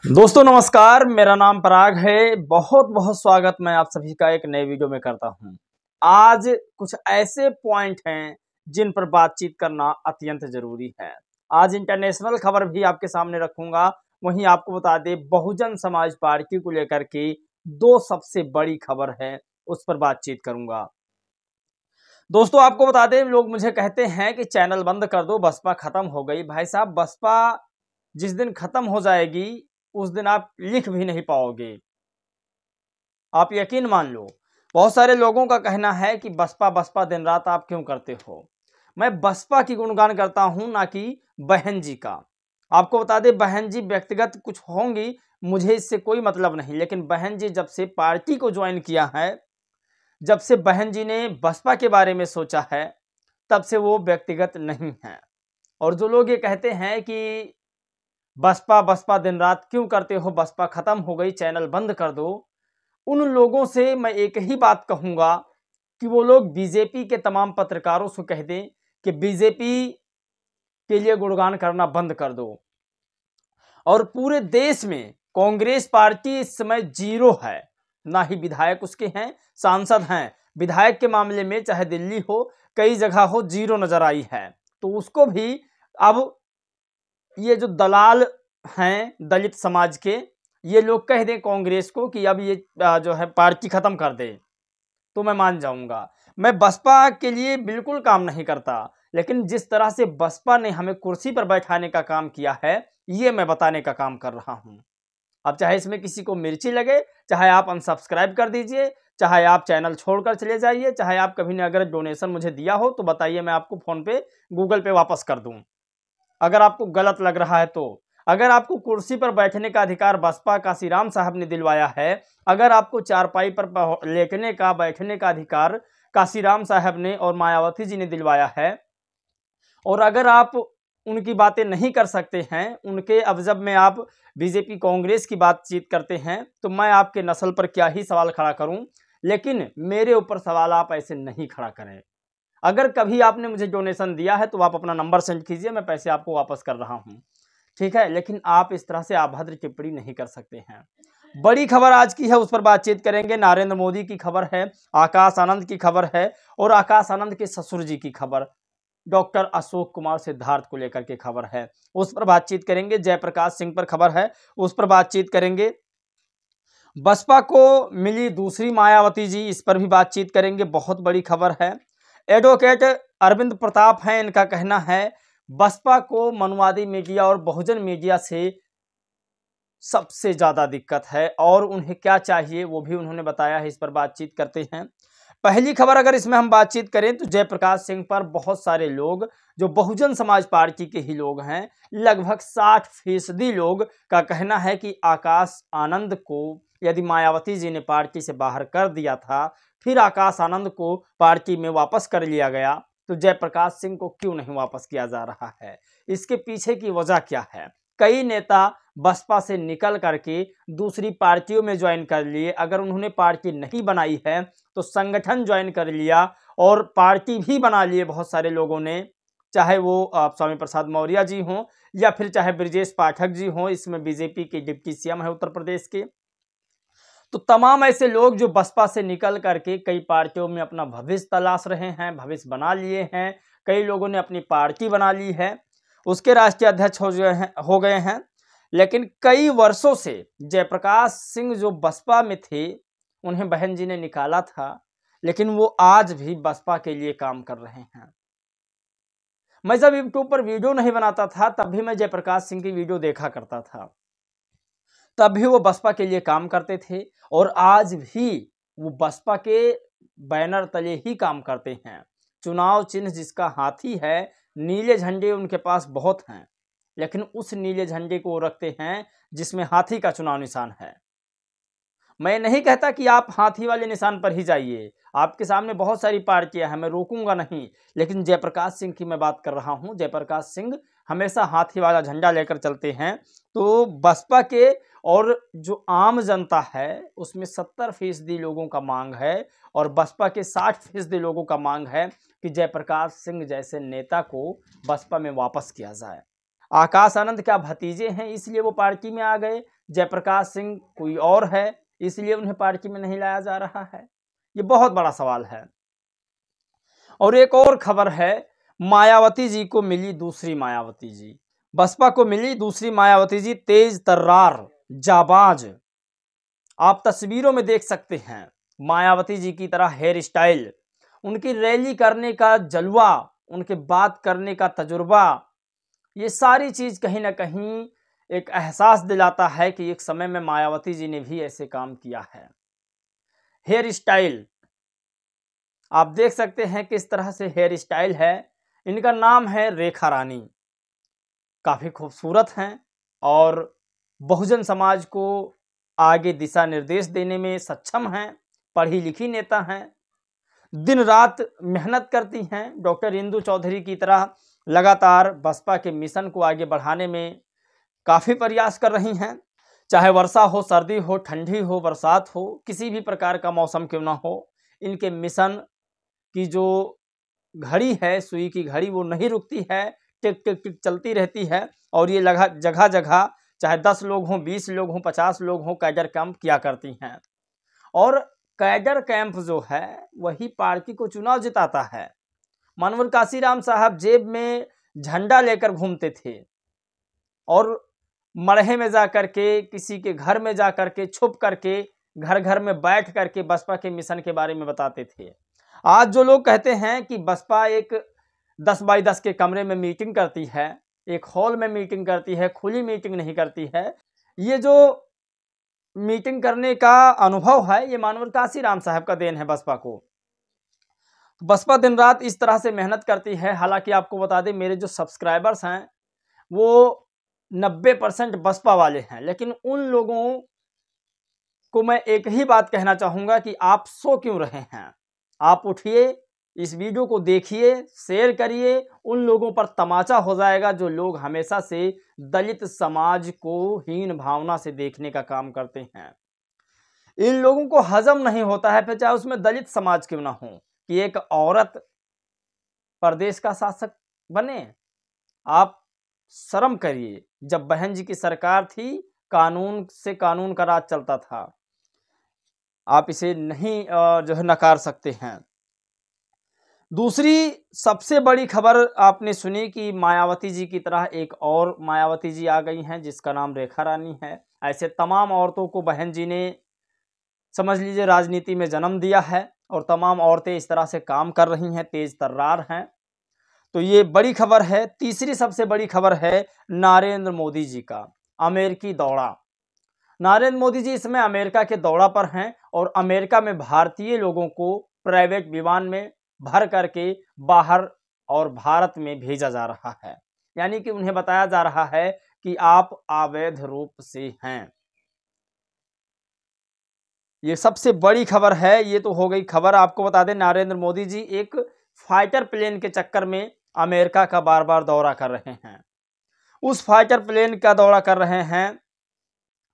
दोस्तों नमस्कार, मेरा नाम पराग है। बहुत बहुत स्वागत मैं आप सभी का एक नए वीडियो में करता हूं। आज कुछ ऐसे पॉइंट हैं जिन पर बातचीत करना अत्यंत जरूरी है। आज इंटरनेशनल खबर भी आपके सामने रखूंगा। वहीं आपको बता दें, बहुजन समाज पार्टी को लेकर के दो सबसे बड़ी खबर है, उस पर बातचीत करूंगा। दोस्तों आपको बता दें, लोग मुझे कहते हैं कि चैनल बंद कर दो, बसपा खत्म हो गई। भाई साहब, बसपा जिस दिन खत्म हो जाएगी उस दिन आप लिख भी नहीं पाओगे। आप यकीन मान लो, बहुत सारे लोगों का कहना है कि बसपा बसपा दिन रात आप क्यों करते हो। मैं बसपा की गुणगान करता हूं, ना कि बहन जी का। आपको बता दें, बहन जी व्यक्तिगत कुछ होंगी, मुझे इससे कोई मतलब नहीं, लेकिन बहन जी जब से पार्टी को ज्वाइन किया है, जब से बहन जी ने बसपा के बारे में सोचा है, तब से वो व्यक्तिगत नहीं है। और जो लोग ये कहते हैं कि बसपा बसपा दिन रात क्यों करते हो, बसपा खत्म हो गई, चैनल बंद कर दो, उन लोगों से मैं एक ही बात कहूंगा कि वो लोग बीजेपी के तमाम पत्रकारों से कह दें कि बीजेपी के लिए गुणगान करना बंद कर दो। और पूरे देश में कांग्रेस पार्टी इस समय जीरो है, ना ही विधायक उसके हैं, सांसद हैं। विधायक के मामले में चाहे दिल्ली हो, कई जगह हो, जीरो नजर आई है। तो उसको भी अब ये जो दलाल हैं दलित समाज के, ये लोग कह दें कांग्रेस को कि अब ये जो है पार्टी खत्म कर दे, तो मैं मान जाऊंगा। मैं बसपा के लिए बिल्कुल काम नहीं करता, लेकिन जिस तरह से बसपा ने हमें कुर्सी पर बैठाने का काम किया है, ये मैं बताने का काम कर रहा हूं। अब चाहे इसमें किसी को मिर्ची लगे, चाहे आप अनसब्सक्राइब कर दीजिए, चाहे आप चैनल छोड़कर चले जाइए, चाहे आप कभी ने अगर डोनेशन मुझे दिया हो तो बताइए, मैं आपको फोन पे गूगल पे वापस कर दूं, अगर आपको गलत लग रहा है तो। अगर आपको कुर्सी पर बैठने का अधिकार बसपा काशीराम साहब ने दिलवाया है, अगर आपको चारपाई पर लेटने का बैठने का अधिकार काशीराम साहब ने और मायावती जी ने दिलवाया है, और अगर आप उनकी बातें नहीं कर सकते हैं, उनके अवजब में आप बीजेपी कांग्रेस की बातचीत करते हैं, तो मैं आपके नस्ल पर क्या ही सवाल खड़ा करूं। लेकिन मेरे ऊपर सवाल आप ऐसे नहीं खड़ा करें। अगर कभी आपने मुझे डोनेशन दिया है तो आप अपना नंबर सेंड कीजिए, मैं पैसे आपको वापस कर रहा हूं, ठीक है। लेकिन आप इस तरह से अभद्र टिप्पणी नहीं कर सकते हैं। बड़ी खबर आज की है, उस पर बातचीत करेंगे। नरेंद्र मोदी की खबर है, आकाश आनंद की खबर है, और आकाश आनंद के ससुर जी की खबर, डॉक्टर अशोक कुमार सिद्धार्थ को लेकर के खबर है, उस पर बातचीत करेंगे। जयप्रकाश सिंह पर खबर है, उस पर बातचीत करेंगे। बसपा को मिली दूसरी मायावती जी, इस पर भी बातचीत करेंगे, बहुत बड़ी खबर है। एडवोकेट अरविंद प्रताप हैं, इनका कहना है बसपा को मनुवादी मीडिया और बहुजन मीडिया से सबसे ज्यादा दिक्कत है, और उन्हें क्या चाहिए वो भी उन्होंने बताया है। इस पर बातचीत करते हैं। पहली खबर अगर इसमें हम बातचीत करें तो जयप्रकाश सिंह पर बहुत सारे लोग जो बहुजन समाज पार्टी के ही लोग हैं, लगभग 60% लोग का कहना है कि आकाश आनंद को यदि मायावती जी ने पार्टी से बाहर कर दिया था, फिर आकाश आनंद को पार्टी में वापस कर लिया गया, तो जयप्रकाश सिंह को क्यों नहीं वापस किया जा रहा है। इसके पीछे की वजह क्या है। कई नेता बसपा से निकल करके दूसरी पार्टियों में ज्वाइन कर लिए। अगर उन्होंने पार्टी नहीं बनाई है तो संगठन ज्वाइन कर लिया, और पार्टी भी बना लिए बहुत सारे लोगों ने, चाहे वो स्वामी प्रसाद मौर्य जी हों या फिर चाहे ब्रजेश पाठक जी हों, इसमें बीजेपी के डिप्टी सीएम है उत्तर प्रदेश के। तो तमाम ऐसे लोग जो बसपा से निकल करके कई पार्टियों में अपना भविष्य तलाश रहे हैं, भविष्य बना लिए हैं। कई लोगों ने अपनी पार्टी बना ली है, उसके राष्ट्रीय अध्यक्ष हो गए हैं। लेकिन कई वर्षों से जयप्रकाश सिंह जो बसपा में थे, उन्हें बहन जी ने निकाला था, लेकिन वो आज भी बसपा के लिए काम कर रहे हैं। मैं जब यूट्यूब पर वीडियो नहीं बनाता था, तब भी मैं जयप्रकाश सिंह की वीडियो देखा करता था, तब भी वो बसपा के लिए काम करते थे, और आज भी वो बसपा के बैनर तले ही काम करते हैं। चुनाव चिन्ह जिसका हाथी है, नीले झंडे उनके पास बहुत हैं, लेकिन उस नीले झंडे को रखते हैं जिसमें हाथी का चुनाव निशान है। मैं नहीं कहता कि आप हाथी वाले निशान पर ही जाइए, आपके सामने बहुत सारी पार्टियां हैं, मैं रोकूंगा नहीं, लेकिन जयप्रकाश सिंह की मैं बात कर रहा हूं। जयप्रकाश सिंह हमेशा हाथी वाला झंडा लेकर चलते हैं। तो बसपा के और जो आम जनता है उसमें 70% लोगों का मांग है, और बसपा के 60% लोगों का मांग है कि जयप्रकाश सिंह जैसे नेता को बसपा में वापस किया जाए। आकाश आनंद क्या भतीजे हैं इसलिए वो पार्टी में आ गए? जयप्रकाश सिंह कोई और है, इसलिए उन्हें पार्टी में नहीं लाया जा रहा है? ये बहुत बड़ा सवाल है। और एक और खबर है, मायावती जी को मिली दूसरी मायावती जी, बसपा को मिली दूसरी मायावती जी, तेज तर्रार, जाबाज। आप तस्वीरों में देख सकते हैं मायावती जी की तरह हेयर स्टाइल, उनकी रैली करने का जलवा, उनके बात करने का तजुर्बा, ये सारी चीज कहीं ना कहीं एक एहसास दिलाता है कि एक समय में मायावती जी ने भी ऐसे काम किया है। हेयर स्टाइल आप देख सकते हैं किस तरह से हेयर स्टाइल है। इनका नाम है रेखा रानी, काफी खूबसूरत हैं और बहुजन समाज को आगे दिशा निर्देश देने में सक्षम हैं, पढ़ी लिखी नेता हैं, दिन रात मेहनत करती हैं। डॉक्टर इंदु चौधरी की तरह लगातार बसपा के मिशन को आगे बढ़ाने में काफ़ी प्रयास कर रही हैं। चाहे वर्षा हो, सर्दी हो, ठंडी हो, बरसात हो, किसी भी प्रकार का मौसम क्यों ना हो, इनके मिशन की जो घड़ी है, सुई की घड़ी, वो नहीं रुकती है, टिक टिक टिक चलती रहती है। और ये जगह जगह चाहे 10 लोग हों, 20 लोग हों, 50 लोग हों, कैडर कैंप किया करती हैं। और कैडर कैंप जो है वही पार्टी को चुनाव जिताता है। मनोहर काशीराम साहब जेब में झंडा लेकर घूमते थे और मरहे में जा करके, किसी के घर में जा करके, छुप करके, घर घर में बैठ करके बसपा के मिशन के बारे में बताते थे। आज जो लोग कहते हैं कि बसपा एक 10 बाई 10 के कमरे में मीटिंग करती है, एक हॉल में मीटिंग करती है, खुली मीटिंग नहीं करती है, ये जो मीटिंग करने का अनुभव है ये मानवर काशीराम साहब का देन है बसपा को। बसपा दिन रात इस तरह से मेहनत करती है। हालांकि आपको बता दें, मेरे जो सब्सक्राइबर्स हैं वो 90% बसपा वाले हैं, लेकिन उन लोगों को मैं एक ही बात कहना चाहूंगा कि आप सो क्यों रहे हैं? आप उठिए, इस वीडियो को देखिए, शेयर करिए। उन लोगों पर तमाचा हो जाएगा जो लोग हमेशा से दलित समाज को हीन भावना से देखने का काम करते हैं। इन लोगों को हजम नहीं होता है, फिर चाहे उसमें दलित समाज क्यों ना हो, कि एक औरत प्रदेश का शासक बने। आप शर्म करिए। जब बहन जी की सरकार थी, कानून से कानून का राज चलता था, आप इसे नहीं जो है नकार सकते हैं। दूसरी सबसे बड़ी खबर आपने सुनी कि मायावती जी की तरह एक और मायावती जी आ गई हैं जिसका नाम रेखा रानी है। ऐसे तमाम औरतों को बहन जी ने, समझ लीजिए, राजनीति में जन्म दिया है और तमाम औरतें इस तरह से काम कर रही हैं, तेज तर्रार हैं। तो ये बड़ी खबर है। तीसरी सबसे बड़ी खबर है नरेंद्र मोदी जी का अमेरिकी दौरा। नरेंद्र मोदी जी इसमें अमेरिका के दौरा पर हैं और अमेरिका में भारतीय लोगों को प्राइवेट विमान में भर करके बाहर और भारत में भेजा जा रहा है। यानी कि उन्हें बताया जा रहा है कि आप अवैध रूप से हैं। ये सबसे बड़ी खबर है। ये तो हो गई खबर। आपको बता दें, नरेंद्र मोदी जी एक फाइटर प्लेन के चक्कर में अमेरिका का बार बार दौरा कर रहे हैं। उस फाइटर प्लेन का दौरा कर रहे हैं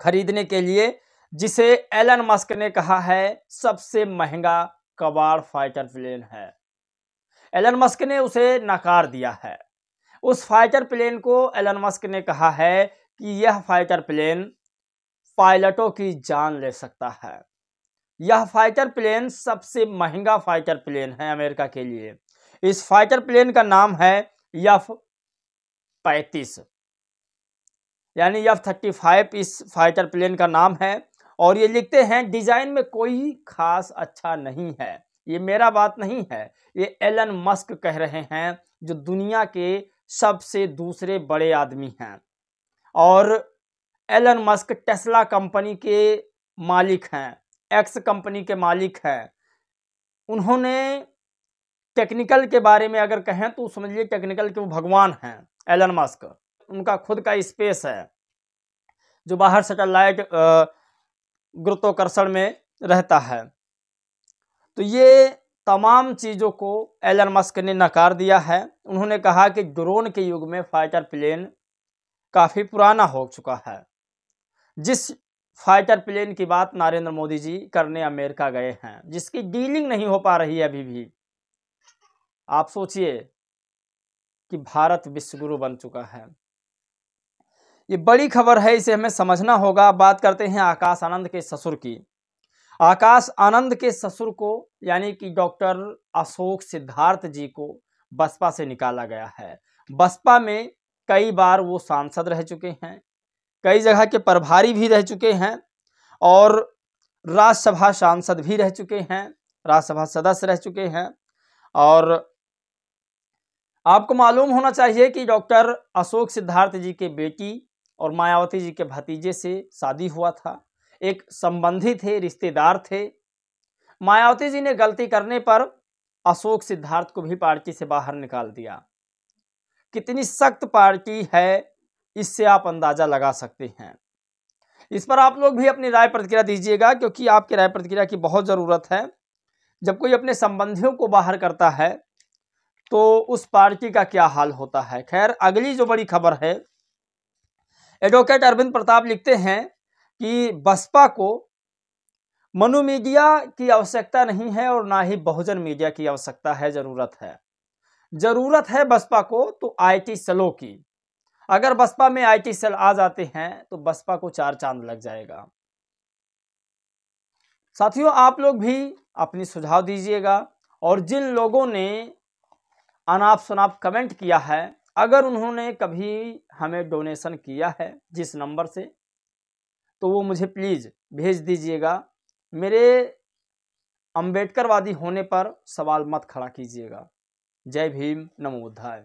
खरीदने के लिए जिसे एलन मस्क ने कहा है सबसे महंगा कबाड़ फाइटर प्लेन है। एलन मस्क ने उसे नकार दिया है। उस फाइटर प्लेन को एलन मस्क ने कहा है कि यह फाइटर प्लेन पायलटों की जान ले सकता है। यह फाइटर प्लेन सबसे महंगा फाइटर प्लेन है अमेरिका के लिए। इस फाइटर प्लेन का नाम है F-35, यानी F-35 इस फाइटर प्लेन का नाम है। और ये लिखते हैं डिजाइन में कोई खास अच्छा नहीं है। ये मेरा बात नहीं है, ये एलन मस्क कह रहे हैं, जो दुनिया के सबसे दूसरे बड़े आदमी हैं। और एलन मस्क टेस्ला कंपनी के मालिक हैं, एक्स कंपनी के मालिक हैं। उन्होंने टेक्निकल के बारे में अगर कहें तो समझिए टेक्निकल के वो भगवान हैं एलन मस्क। उनका खुद का स्पेस है जो बाहर सैटेलाइट गुरुत्वाकर्षण में रहता है। तो ये तमाम चीज़ों को एलन मस्क ने नकार दिया है। उन्होंने कहा कि ड्रोन के युग में फाइटर प्लेन काफ़ी पुराना हो चुका है। जिस फाइटर प्लेन की बात नरेंद्र मोदी जी करने अमेरिका गए हैं, जिसकी डीलिंग नहीं हो पा रही है अभी भी, आप सोचिए कि भारत विश्वगुरु बन चुका है। ये बड़ी खबर है, इसे हमें समझना होगा। बात करते हैं आकाश आनंद के ससुर की। आकाश आनंद के ससुर को यानी कि डॉक्टर अशोक सिद्धार्थ जी को बसपा से निकाला गया है। बसपा में कई बार वो सांसद रह चुके हैं, कई जगह के प्रभारी भी रह चुके हैं और राज्यसभा सांसद भी रह चुके हैं, राज्यसभा सदस्य रह चुके हैं। और आपको मालूम होना चाहिए कि डॉक्टर अशोक सिद्धार्थ जी के बेटी और मायावती जी के भतीजे से शादी हुआ था। एक संबंधी थे, रिश्तेदार थे। मायावती जी ने गलती करने पर अशोक सिद्धार्थ को भी पार्टी से बाहर निकाल दिया। कितनी सख्त पार्टी है, इससे आप अंदाजा लगा सकते हैं। इस पर आप लोग भी अपनी राय प्रतिक्रिया दीजिएगा, क्योंकि आपकी राय प्रतिक्रिया की बहुत ज़रूरत है। जब कोई अपने संबंधियों को बाहर करता है तो उस पार्टी का क्या हाल होता है। खैर, अगली जो बड़ी खबर है, एडवोकेट अरविंद प्रताप लिखते हैं कि बसपा को मनु मीडिया की आवश्यकता नहीं है और ना ही बहुजन मीडिया की आवश्यकता है, ज़रूरत है बसपा को तो आईटी सेलों की। अगर बसपा में आईटी सेल आ जाते हैं तो बसपा को 4 चांद लग जाएगा। साथियों, आप लोग भी अपनी सुझाव दीजिएगा और जिन लोगों ने अनाप शनाप कमेंट किया है, अगर उन्होंने कभी हमें डोनेशन किया है जिस नंबर से, तो वो मुझे प्लीज़ भेज दीजिएगा। मेरे अंबेडकरवादी होने पर सवाल मत खड़ा कीजिएगा। जय भीम, नमो बुद्धाय।